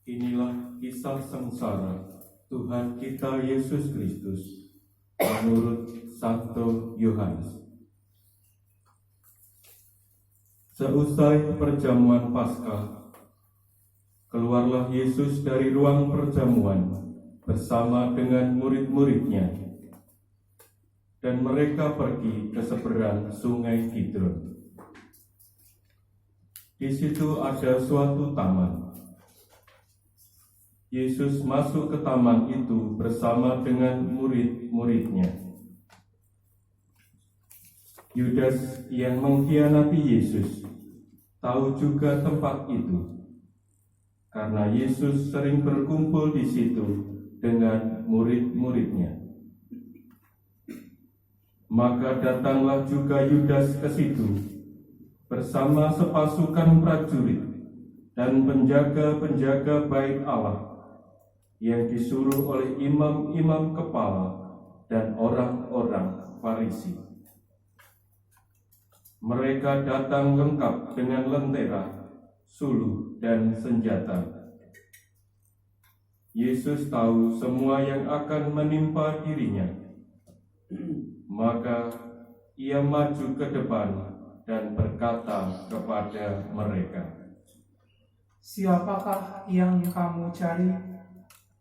Inilah kisah sengsara Tuhan kita Yesus Kristus menurut Santo Yohanes. Seusai perjamuan Paskah, keluarlah Yesus dari ruang perjamuan bersama dengan murid-muridnya, dan mereka pergi ke seberang Sungai Kidron. Di situ ada suatu taman. Yesus masuk ke taman itu bersama dengan murid-muridnya. Yudas yang mengkhianati Yesus tahu juga tempat itu, karena Yesus sering berkumpul di situ dengan murid-muridnya. Maka datanglah juga Yudas ke situ bersama sepasukan prajurit dan penjaga-penjaga bait Allah yang disuruh oleh imam-imam kepala dan orang-orang Farisi. Mereka datang lengkap dengan lentera, suluh, dan senjata. Yesus tahu semua yang akan menimpa dirinya. Maka ia maju ke depan dan berkata kepada mereka, "Siapakah yang kamu cari?"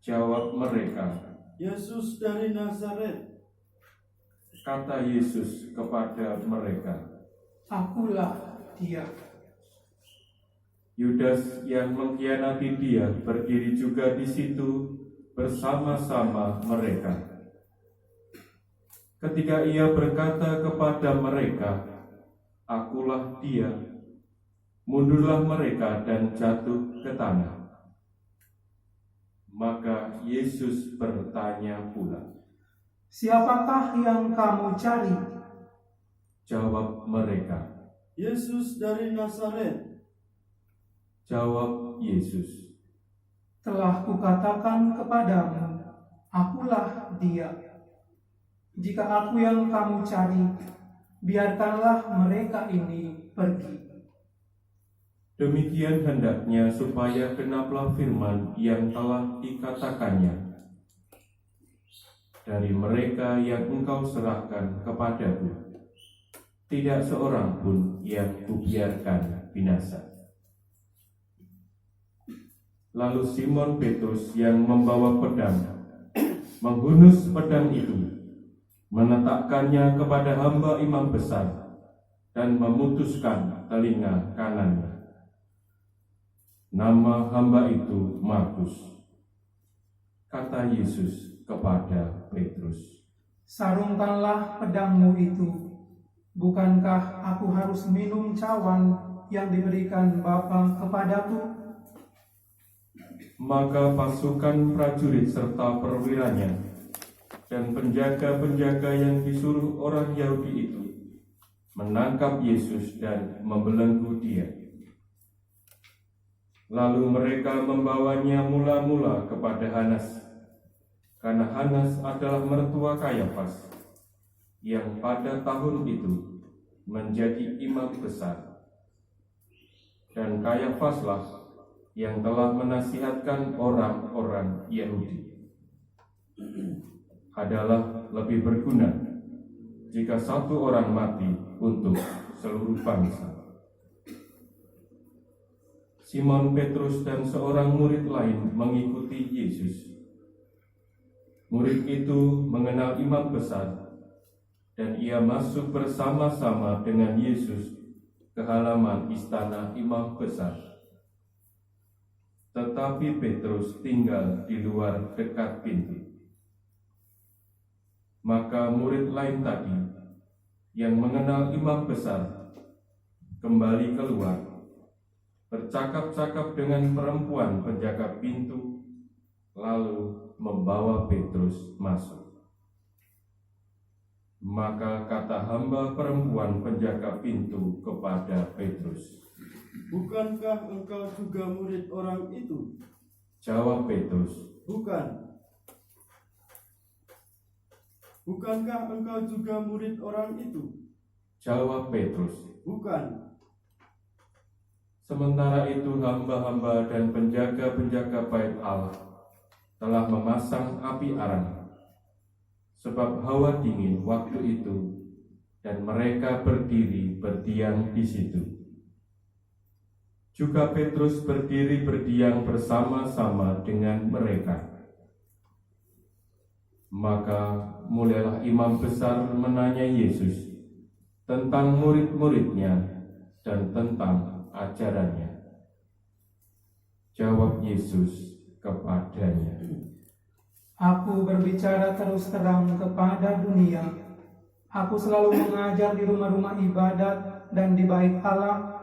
Jawab mereka, "Yesus dari Nazaret." Kata Yesus kepada mereka, "Akulah dia." Yudas yang mengkhianati dia berdiri juga di situ bersama-sama mereka. Ketika ia berkata kepada mereka, "Akulah dia," mundurlah mereka dan jatuh ke tanah. Maka Yesus bertanya pula, "Siapakah yang kamu cari?" Jawab mereka, "Yesus dari Nazaret." Jawab Yesus, "Telah kukatakan kepadamu, akulah dia. Jika aku yang kamu cari, biarkanlah mereka ini pergi." demikian hendaknya supaya genaplah firman yang telah dikatakannya, "Dari mereka yang engkau serahkan kepadaku, tidak seorang pun yang kubiarkan binasa." Lalu Simon Petrus yang membawa pedang menghunus pedang itu, meletakkannya kepada hamba imam besar, dan memutuskan telinga kanannya. Nama hamba itu Markus. Kata Yesus kepada Petrus, "Sarungkanlah pedangmu itu. Bukankah aku harus minum cawan yang diberikan Bapa kepadaku?" Maka pasukan prajurit serta perwiranya dan penjaga-penjaga yang disuruh orang Yahudi itu menangkap Yesus dan membelenggu dia. Lalu mereka membawanya mula-mula kepada Hanas, karena Hanas adalah mertua Kayafas, yang pada tahun itu menjadi imam besar. Dan Kayafaslah yang telah menasihatkan orang-orang Yahudi, adalah lebih berguna jika satu orang mati untuk seluruh bangsa. Simon Petrus dan seorang murid lain mengikuti Yesus. Murid itu mengenal imam besar, dan ia masuk bersama-sama dengan Yesus ke halaman istana imam besar. Tetapi Petrus tinggal di luar dekat pintu. Maka murid lain tadi yang mengenal imam besar kembali keluar, bercakap-cakap dengan perempuan penjaga pintu, lalu membawa Petrus masuk. Maka kata hamba perempuan penjaga pintu kepada Petrus, "Bukankah engkau juga murid orang itu?" Jawab Petrus, "Bukan." "Bukankah engkau juga murid orang itu?" Jawab Petrus, "Bukan." Sementara itu hamba-hamba dan penjaga-penjaga bait Allah telah memasang api arang, sebab hawa dingin waktu itu, dan mereka berdiri berdiam di situ. Juga Petrus berdiri berdiam bersama-sama dengan mereka. Maka mulailah imam besar menanya Yesus tentang murid-muridnya dan tentang ajarannya. Jawab Yesus kepadanya, Aku berbicara terus terang kepada dunia. Aku selalu mengajar di rumah-rumah ibadat dan di bait Allah,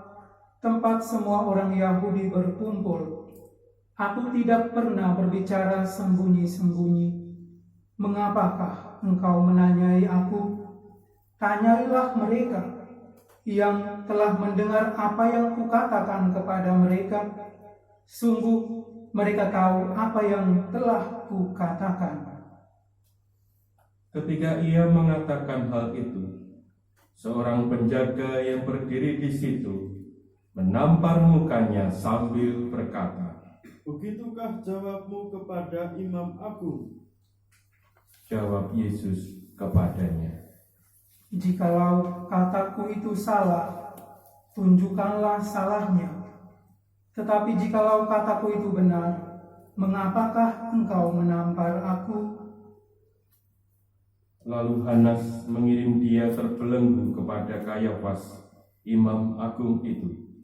tempat semua orang Yahudi berkumpul. Aku tidak pernah berbicara sembunyi-sembunyi. Mengapakah engkau menanyai aku? Tanyailah mereka yang telah mendengar apa yang kukatakan kepada mereka. Sungguh mereka tahu apa yang telah kukatakan. Ketika ia mengatakan hal itu, seorang penjaga yang berdiri di situ menampar mukanya sambil berkata, Begitukah jawabmu kepada Imam Agung? Jawab Yesus kepadanya, Jikalau kataku itu salah, tunjukkanlah salahnya. Tetapi jikalau kataku itu benar, mengapakah engkau menampar aku? Lalu Hanas mengirim dia terbelenggu kepada Kayafas, imam agung itu.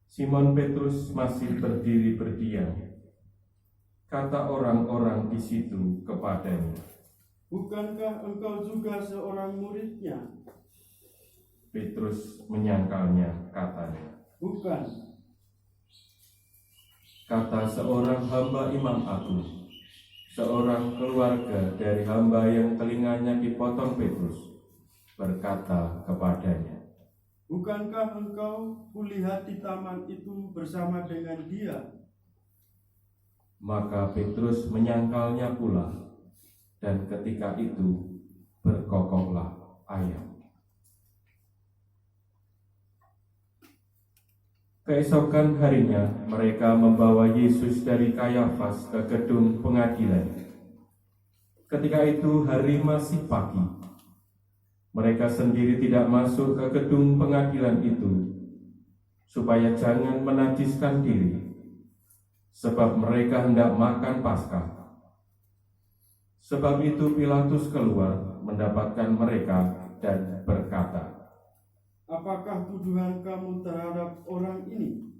Simon Petrus masih berdiri berdiam. Kata orang-orang di situ kepadanya, Bukankah engkau juga seorang muridnya? Petrus menyangkalnya, katanya, Bukan. kata seorang hamba imam agung, seorang keluarga dari hamba yang telinganya dipotong Petrus, berkata kepadanya, Bukankah engkau kulihat di taman itu bersama dengan dia? Maka Petrus menyangkalnya pula, dan ketika itu berkokoklah ayam. Keesokan harinya mereka membawa Yesus dari Kayafas ke gedung pengadilan. Ketika itu hari masih pagi. Mereka sendiri tidak masuk ke gedung pengadilan itu, supaya jangan menajiskan diri, sebab mereka hendak makan Paskah. Sebab itu Pilatus keluar mendapatkan mereka dan berkata, Apakah tuduhan kamu terhadap orang ini?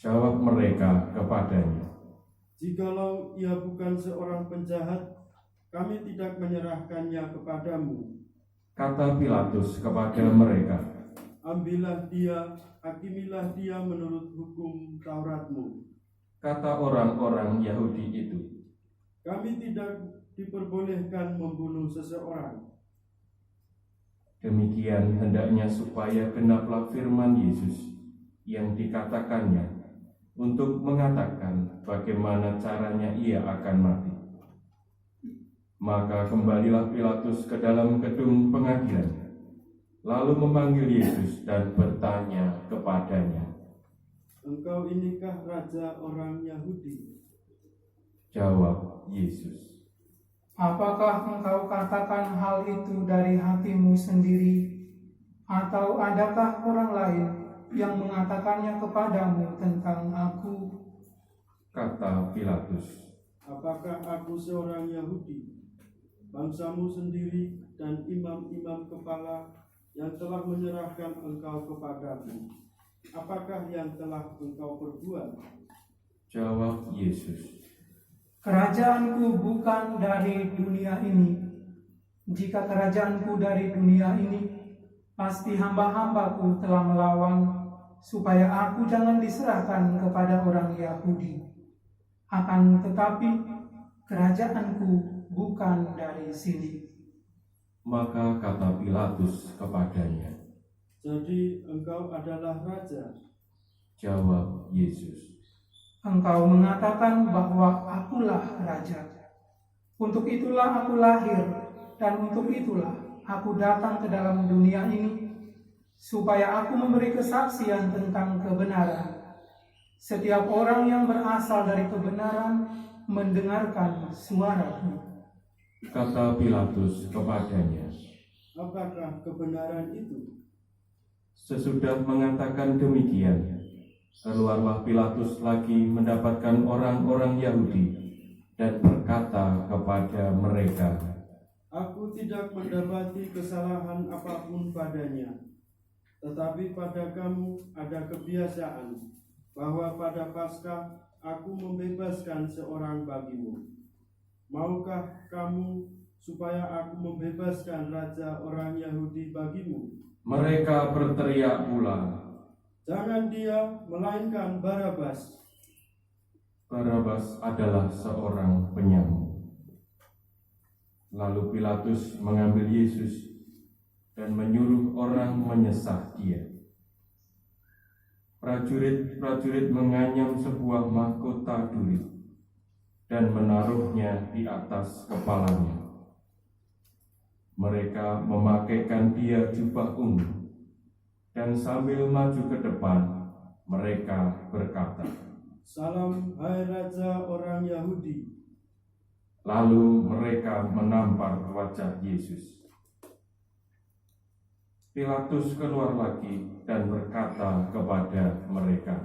Jawab mereka kepadanya, Jikalau ia bukan seorang penjahat, kami tidak menyerahkannya kepadamu. kata Pilatus kepada mereka, Ambillah dia, hakimilah dia menurut hukum Tauratmu. kata orang-orang Yahudi itu, Kami tidak diperbolehkan membunuh seseorang. demikian hendaknya supaya genaplah firman Yesus yang dikatakannya untuk mengatakan bagaimana caranya ia akan mati. Maka kembalilah Pilatus ke dalam gedung pengadilan, lalu memanggil Yesus dan bertanya kepadanya, Engkau inikah raja orang Yahudi? Jawab Yesus, Apakah engkau katakan hal itu dari hatimu sendiri, atau adakah orang lain yang mengatakannya kepadamu tentang aku? kata Pilatus. Apakah aku seorang Yahudi? Bangsamu sendiri dan imam-imam kepala yang telah menyerahkan engkau kepadaku. Apakah yang telah engkau perbuat? Jawab Yesus, Kerajaanku bukan dari dunia ini. Jika kerajaanku dari dunia ini, pasti hamba-hambaku telah melawan, supaya aku jangan diserahkan kepada orang Yahudi. Akan tetapi, kerajaanku bukan dari sini. maka kata Pilatus kepadanya, Jadi engkau adalah raja. Jawab Yesus, Engkau mengatakan bahwa akulah raja. Untuk itulah aku lahir, dan untuk itulah aku datang ke dalam dunia ini, supaya aku memberi kesaksian tentang kebenaran. Setiap orang yang berasal dari kebenaran mendengarkan suaraku. Kata Pilatus kepadanya. Apakah kebenaran itu? Sesudah mengatakan demikian, keluarlah Pilatus lagi mendapatkan orang-orang Yahudi dan berkata kepada mereka, Aku tidak mendapati kesalahan apapun padanya. Tetapi pada kamu ada kebiasaan bahwa pada Paskah aku membebaskan seorang bagimu. Maukah kamu supaya aku membebaskan raja orang Yahudi bagimu? mereka berteriak pula, Jangan dia, melainkan Barabas. Barabas adalah seorang penyamuk. Lalu Pilatus mengambil Yesus dan menyuruh orang menyesah dia. Prajurit-prajurit menganyam sebuah mahkota duri dan menaruhnya di atas kepalanya. Mereka memakaikan dia jubah ungu, dan sambil maju ke depan, mereka berkata, Salam, hai Raja orang Yahudi. Lalu mereka menampar wajah Yesus. Pilatus keluar lagi dan berkata kepada mereka,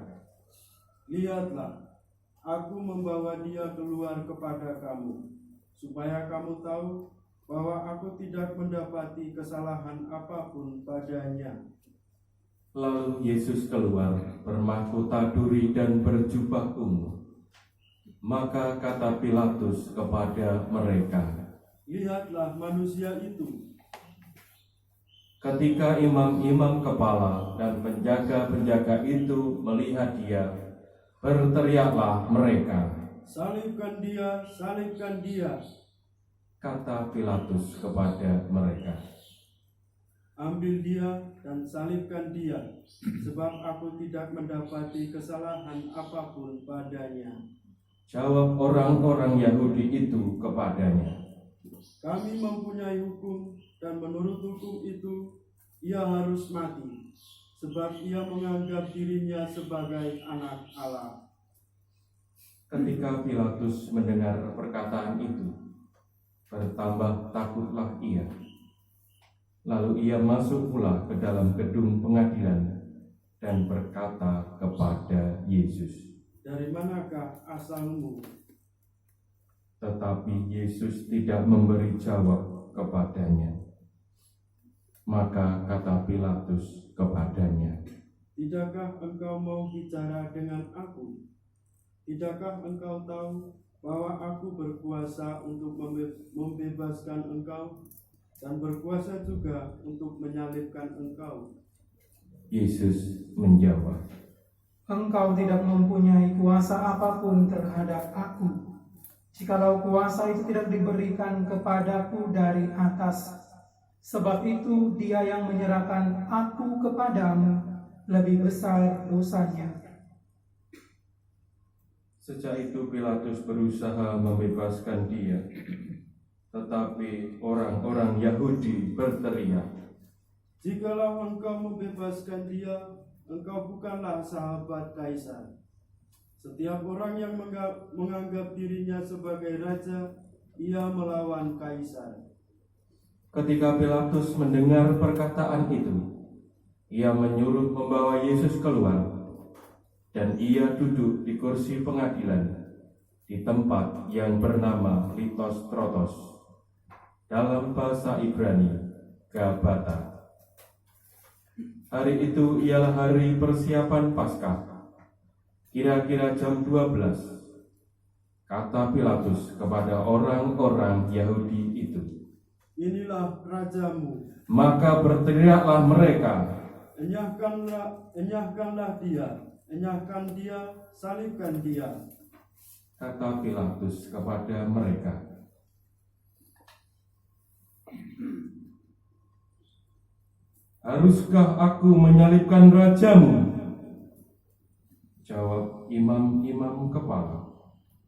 Lihatlah, aku membawa dia keluar kepada kamu, supaya kamu tahu bahwa aku tidak mendapati kesalahan apapun padanya. Lalu Yesus keluar bermahkota duri dan berjubah ungu. Maka kata Pilatus kepada mereka, Lihatlah manusia itu. ketika imam-imam kepala dan penjaga-penjaga itu melihat dia, berteriaklah mereka, Salibkan dia, salibkan dia. kata Pilatus kepada mereka. Ambil dia dan salibkan dia, sebab aku tidak mendapati kesalahan apapun padanya. Jawab orang-orang Yahudi itu kepadanya, Kami mempunyai hukum, dan menurut hukum itu ia harus mati, sebab ia menganggap dirinya sebagai anak Allah. ketika Pilatus mendengar perkataan itu, bertambah takutlah ia. Lalu ia masuk pula ke dalam gedung pengadilan dan berkata kepada Yesus. Dari manakah asalmu? Tetapi Yesus tidak memberi jawab kepadanya. Maka kata Pilatus kepadanya, Tidakkah engkau mau bicara dengan aku? Tidakkah engkau tahu bahwa aku berkuasa untuk membebaskan engkau dan berkuasa juga untuk menyalibkan engkau? Yesus menjawab, Engkau tidak mempunyai kuasa apapun terhadap aku, jikalau kuasa itu tidak diberikan kepadaku dari atas. Sebab itu dia yang menyerahkan aku kepadamu lebih besar dosanya. Sejak itu Pilatus berusaha membebaskan dia, tetapi orang-orang Yahudi berteriak, Jikalau engkau membebaskan dia, engkau bukanlah sahabat Kaisar. Setiap orang yang menganggap dirinya sebagai raja, ia melawan Kaisar. Ketika Pilatus mendengar perkataan itu, ia menyuruh membawa Yesus keluar, dan ia duduk di kursi pengadilan di tempat yang bernama Litos Trotos, dalam bahasa Ibrani, Gabata. Hari itu ialah hari persiapan Paskah, kira-kira jam 12. Kata Pilatus kepada orang-orang Yahudi itu, Inilah rajamu. maka berteriaklah mereka, Enyahkanlah dia, enyahkan dia, salibkan dia. kata Pilatus kepada mereka, haruskah aku menyalibkan rajamu? Jawab imam-imam kepala,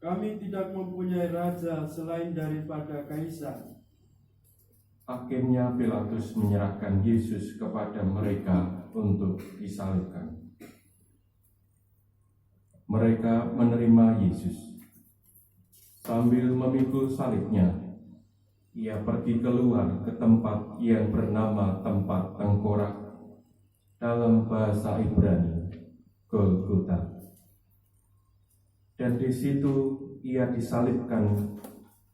Kami tidak mempunyai raja selain daripada Kaisar. Akhirnya Pilatus menyerahkan Yesus kepada mereka untuk disalibkan. Mereka menerima Yesus. Sambil memikul salibnya, ia pergi keluar ke tempat yang bernama tempat tengkorak, dalam bahasa Ibrani, Golgota. Dan di situ ia disalibkan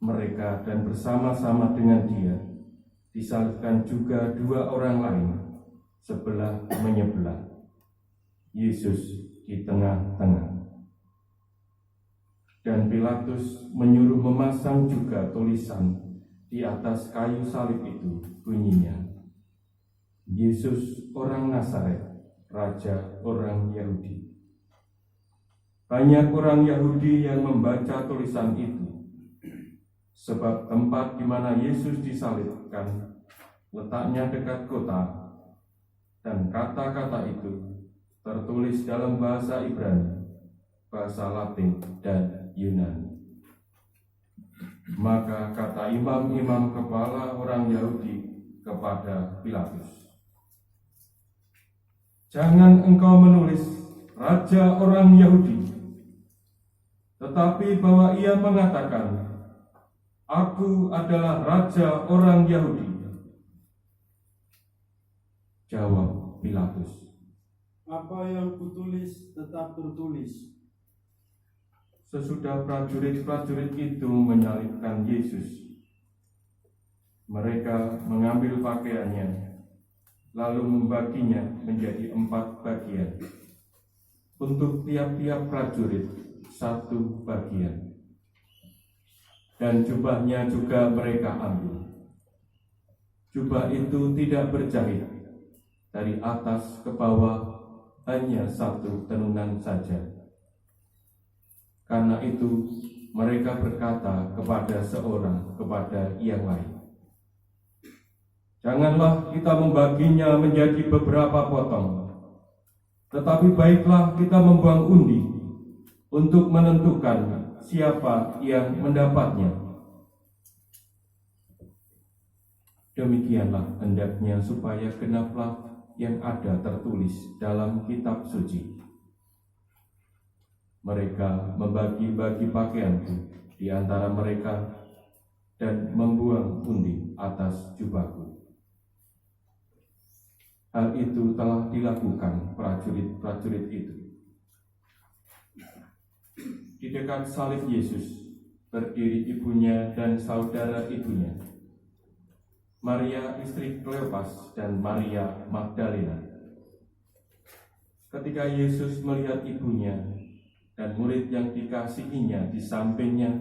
mereka, dan bersama-sama dengan dia disalibkan juga dua orang lain, sebelah menyebelah, Yesus di tengah-tengah. Dan Pilatus menyuruh memasang juga tulisan di atas kayu salib itu, bunyinya, Yesus orang Nazaret, Raja orang Yahudi. Banyak orang Yahudi yang membaca tulisan itu, sebab tempat di mana Yesus disalibkan letaknya dekat kota, dan kata-kata itu tertulis dalam bahasa Ibrani, bahasa Latin, dan Yunani. Maka kata imam-imam kepala orang Yahudi kepada Pilatus, "Jangan engkau menulis Raja orang Yahudi, tetapi bahwa ia mengatakan, Aku adalah Raja orang Yahudi." Jawab Pilatus, "Apa yang kutulis tetap tertulis." Sesudah prajurit-prajurit itu menyalibkan Yesus, mereka mengambil pakaiannya, lalu membaginya menjadi 4 bagian, untuk tiap-tiap prajurit 1 bagian. Dan jubahnya juga mereka ambil. Jubah itu tidak berjahit, dari atas ke bawah hanya 1 tenunan saja. Karena itu mereka berkata kepada seorang kepada yang lain, "Janganlah kita membaginya menjadi beberapa potong, tetapi baiklah kita membuang undi untuk menentukan siapa yang mendapatnya." Demikianlah hendaknya supaya genaplah yang ada tertulis dalam kitab suci. Mereka membagi-bagi pakaianku di antara mereka dan membuang undi atas jubahku. Hal itu telah dilakukan prajurit-prajurit itu. Di dekat salib Yesus berdiri ibunya dan saudara ibunya, Maria istri Kleopas dan Maria Magdalena. Ketika Yesus melihat ibunya dan murid yang dikasihinya di sampingnya,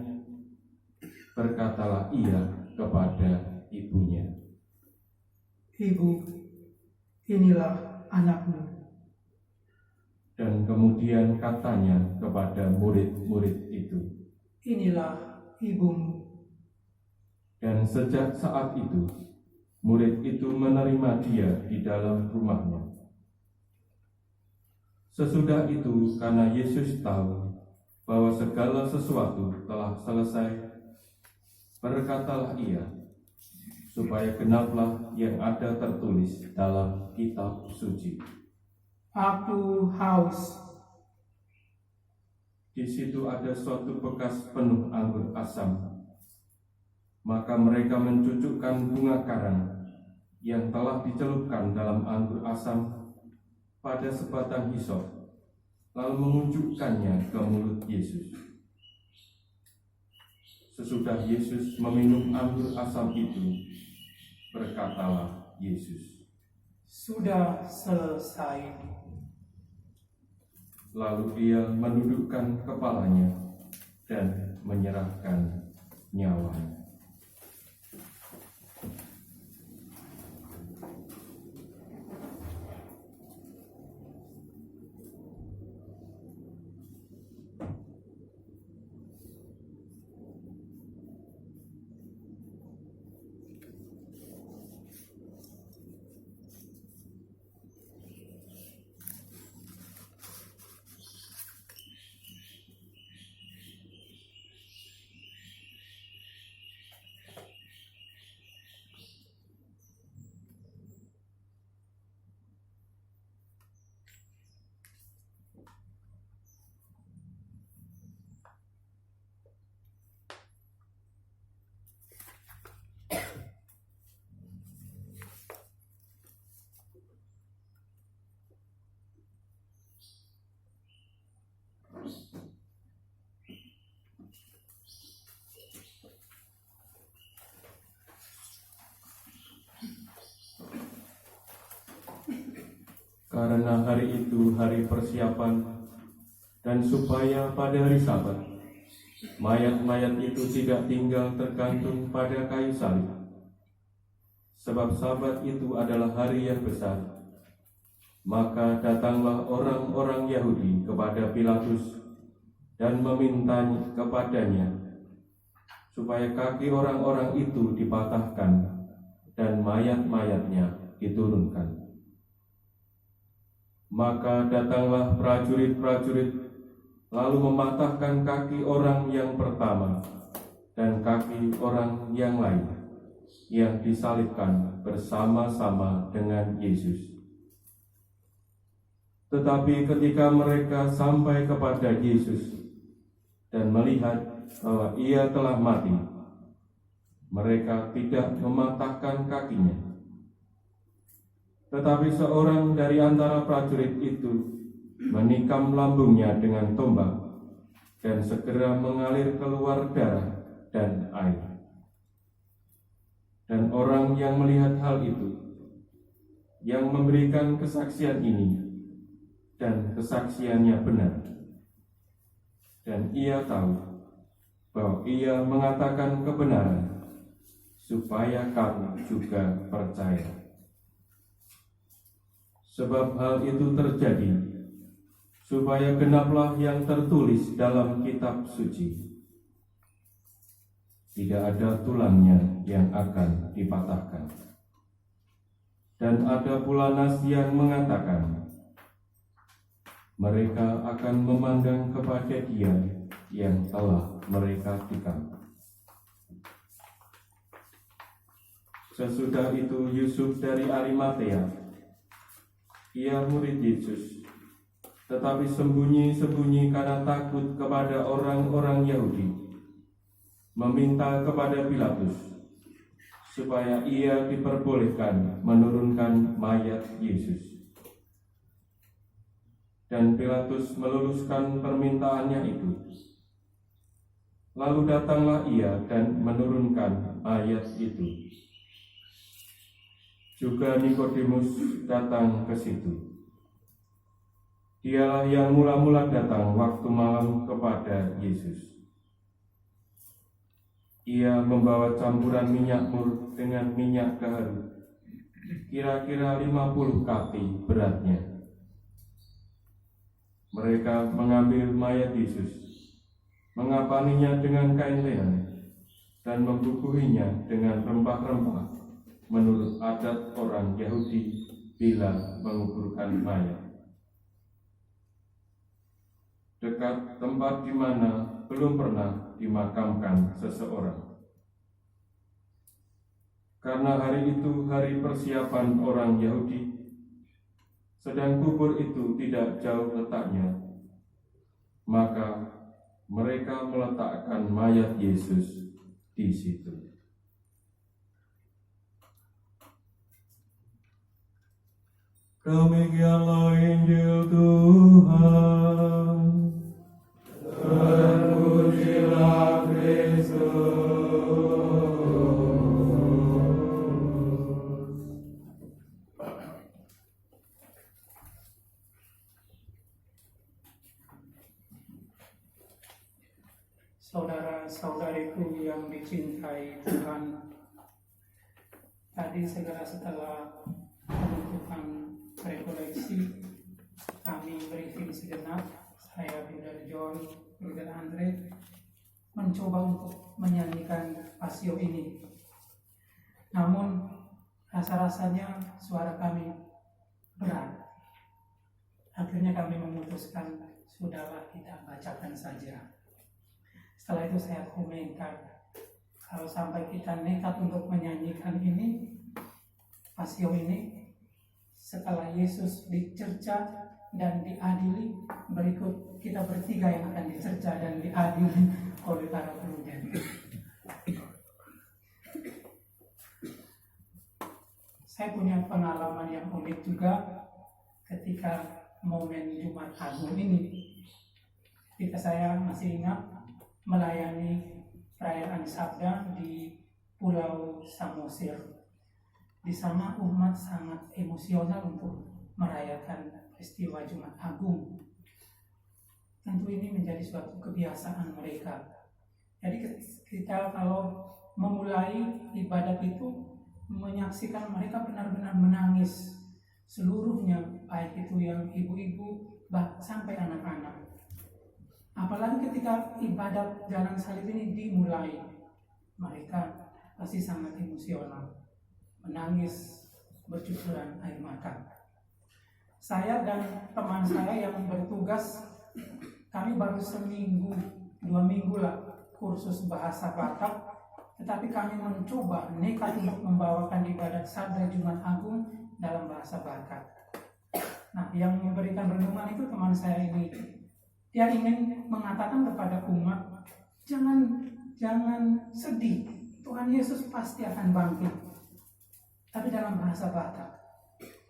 berkatalah ia kepada ibunya, "Ibu, inilah anakmu." Dan kemudian katanya kepada murid-murid itu, "Inilah ibumu." Dan sejak saat itu, murid itu menerima dia di dalam rumahnya. Sesudah itu, karena Yesus tahu bahwa segala sesuatu telah selesai, berkatalah ia, supaya genaplah yang ada tertulis dalam kitab suci, "Aku haus." Di situ ada suatu bekas penuh anggur asam. Maka mereka mencucukkan bunga karang yang telah dicelupkan dalam anggur asam pada sebatang hisop, lalu mengunjukkannya ke mulut Yesus. Sesudah Yesus meminum anggur asam itu, berkatalah Yesus, "Sudah selesai." Lalu dia menundukkan kepalanya dan menyerahkan nyawanya. karena hari itu hari persiapan, dan supaya pada hari Sabat mayat-mayat itu tidak tinggal tergantung pada kayu salib. Sebab Sabat itu adalah hari yang besar. Maka datanglah orang-orang Yahudi kepada Pilatus dan meminta kepadanya supaya kaki orang-orang itu dipatahkan dan mayat-mayatnya diturunkan. Maka datanglah prajurit-prajurit lalu mematahkan kaki orang yang pertama dan kaki orang yang lain yang disalibkan bersama-sama dengan Yesus. Tetapi ketika mereka sampai kepada Yesus dan melihat bahwa ia telah mati, mereka tidak mematahkan kakinya. Tetapi seorang dari antara prajurit itu menikam lambungnya dengan tombak, dan segera mengalir keluar darah dan air. Dan orang yang melihat hal itu, yang memberikan kesaksian ini, dan kesaksiannya benar, dan ia tahu bahwa ia mengatakan kebenaran, supaya kamu juga percaya. Sebab hal itu terjadi supaya genaplah yang tertulis dalam kitab suci, tidak ada tulangnya yang akan dipatahkan. Dan ada pula nas yang mengatakan, mereka akan memandang kepada Dia yang telah mereka tikam. Sesudah itu Yusuf dari Arimatea, ia murid Yesus, tetapi sembunyi-sembunyi karena takut kepada orang-orang Yahudi, meminta kepada Pilatus supaya ia diperbolehkan menurunkan mayat Yesus. Dan Pilatus meluluskan permintaannya itu. Lalu datanglah ia dan menurunkan mayat itu. Juga Nikodemus datang ke situ. Dialah yang mula-mula datang waktu malam kepada Yesus. Ia membawa campuran minyak mur dengan minyak gaharu, kira-kira 50 kati beratnya. Mereka mengambil mayat Yesus, mengapaninya dengan kain lenan, dan membubuhinya dengan rempah-rempah menurut adat orang Yahudi bila menguburkan mayat. Dekat tempat di mana belum pernah dimakamkan seseorang. Karena hari itu hari persiapan orang Yahudi, sedang kubur itu tidak jauh letaknya, maka mereka meletakkan mayat Yesus di situ. Demikianlah Injil Tuhan. Terpujilah Kristus. Saudara-saudariku yang dicintai Tuhan, tadi segera setelah penutupan rekoleksi, kami briefing sejenak. Saya Brother John, Brother Andre, mencoba untuk menyanyikan pasio ini. Namun rasa-rasanya suara kami berat. Akhirnya kami memutuskan, sudahlah kita bacakan saja. Setelah itu saya komentar, kalau sampai kita nekat untuk menyanyikan ini, pasio ini, setelah Yesus dicerca dan diadili, berikut kita bertiga yang akan dicerca dan diadili oleh para pruden. Saya punya pengalaman yang unik juga ketika momen Jumat Agung ini. Ketika saya masih ingat melayani perayaan Sabda di Pulau Samosir. Di sana umat sangat emosional untuk merayakan peristiwa Jumat Agung. Tentu ini menjadi suatu kebiasaan mereka. Jadi kita kalau memulai ibadat itu menyaksikan mereka benar-benar menangis seluruhnya, baik itu yang ibu-ibu sampai anak-anak. Apalagi ketika ibadat jalan salib ini dimulai, mereka pasti sangat emosional, menangis, bercucuran air mata. Saya dan teman saya yang bertugas, kami baru 1-2 minggu lah kursus bahasa Batak, tetapi kami mencoba nekat untuk membawakan ibadat Sabda Jumat Agung dalam bahasa Batak. Nah, yang memberikan renungan itu teman saya ini. Dia ingin mengatakan kepada umat, jangan sedih, Tuhan Yesus pasti akan bangkit. Tapi dalam bahasa Batak,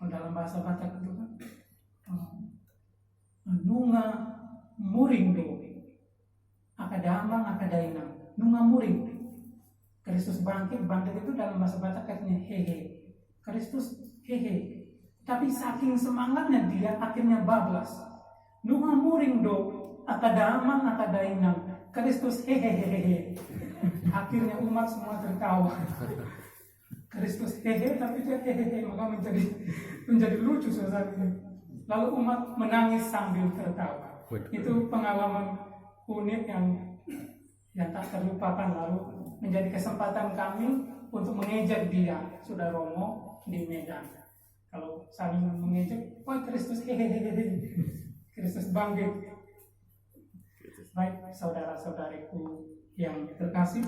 dalam bahasa Batak itu kan, nunga muring do, akadamang akadainang, nunga muring. Kristus bangkit itu dalam bahasa Batak katanya hehe. Kristus hehe. Tapi saking semangatnya dia akhirnya bablas. Nunga muring do, akadamang akadainang, Kristus hehehehe. Akhirnya umat semua tertawa. Kristus hehe tapi dia hehehe, maka menjadi lucu suasananya. Lalu umat menangis sambil tertawa. Itu pengalaman unik yang tak terlupakan. Lalu menjadi kesempatan kami untuk mengejek dia, Saudara Romo di Medan. Kalau saling mengejek, wah Kristus hehehehe, Kristus bangkit. Baik, saudara-saudariku yang terkasih,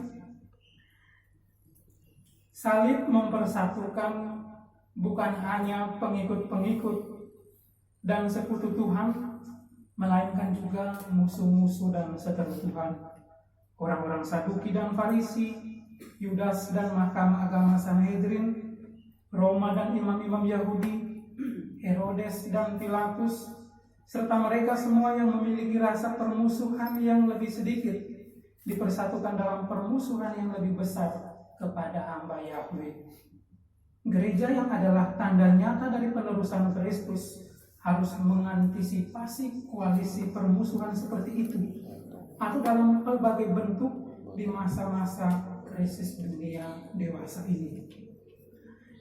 salib mempersatukan bukan hanya pengikut-pengikut dan sekutu Tuhan, melainkan juga musuh-musuh dan seteru Tuhan, orang-orang Saduki dan Farisi, Yudas dan Mahkamah Agama Sanhedrin, Roma dan imam-imam Yahudi, Herodes dan Pilatus, serta mereka semua yang memiliki rasa permusuhan yang lebih sedikit dipersatukan dalam permusuhan yang lebih besar kepada hamba Yahweh. Gereja yang adalah tanda nyata dari penerusan Kristus harus mengantisipasi koalisi permusuhan seperti itu, atau dalam berbagai bentuk di masa-masa krisis dunia dewasa ini.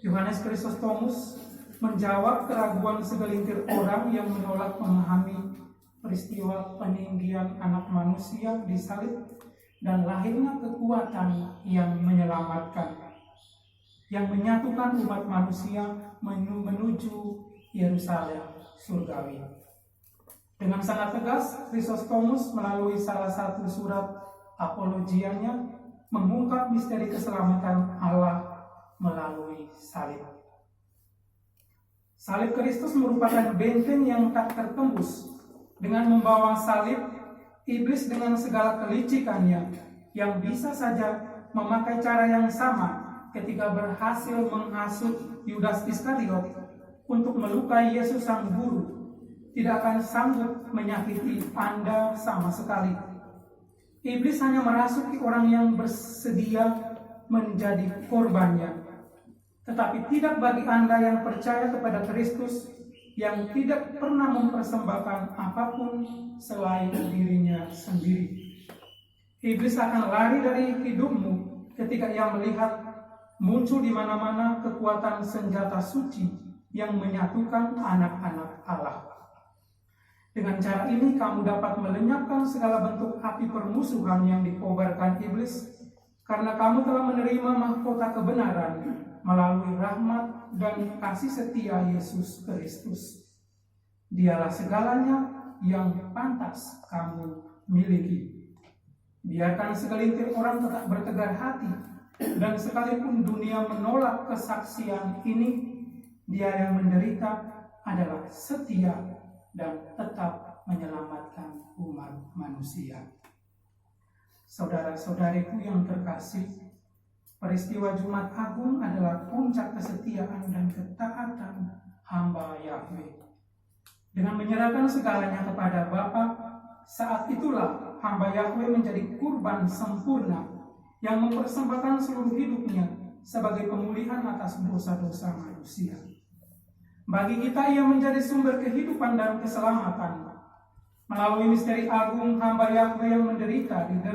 Yohanes Chrysostomus menjawab keraguan segelintir orang yang menolak memahami peristiwa peninggian anak manusia di salib dan lahirnya kekuatan yang menyelamatkan, yang menyatukan umat manusia menuju Yerusalem surgawi. Dengan sangat tegas, Chrysostomus melalui salah satu surat apologianya mengungkap misteri keselamatan Allah melalui salib. Salib Kristus merupakan benteng yang tak tertembus. Dengan membawa salib, iblis dengan segala kelicikannya yang bisa saja memakai cara yang sama ketika berhasil menghasut Yudas Iskariot untuk melukai Yesus sang guru, tidak akan sanggup menyakiti Anda sama sekali. Iblis hanya merasuki orang yang bersedia menjadi korbannya. Tetapi tidak bagi Anda yang percaya kepada Kristus, yang tidak pernah mempersembahkan apapun selain dirinya sendiri. Iblis akan lari dari hidupmu ketika ia melihat muncul di mana-mana kekuatan senjata suci yang menyatukan anak-anak Allah. Dengan cara ini kamu dapat melenyapkan segala bentuk api permusuhan yang dikobarkan iblis, karena kamu telah menerima mahkota kebenaran melalui rahmat dan kasih setia Yesus Kristus. Dialah segalanya yang pantas kamu miliki. Biarkan segelintir orang tetap bertegar hati, dan sekalipun dunia menolak kesaksian ini, Dia yang menderita adalah setia dan tetap menyelamatkan umat manusia. Saudara-saudariku yang terkasih, peristiwa Jumat Agung adalah puncak kesetiaan dan ketaatan hamba Yahweh. Dengan menyerahkan segalanya kepada Bapa, saat itulah hamba Yahweh menjadi kurban sempurna yang mempersembahkan seluruh hidupnya sebagai pemulihan atas dosa-dosa manusia. Bagi kita ia menjadi sumber kehidupan dan keselamatan. Melalui misteri agung hamba Yahweh yang menderita di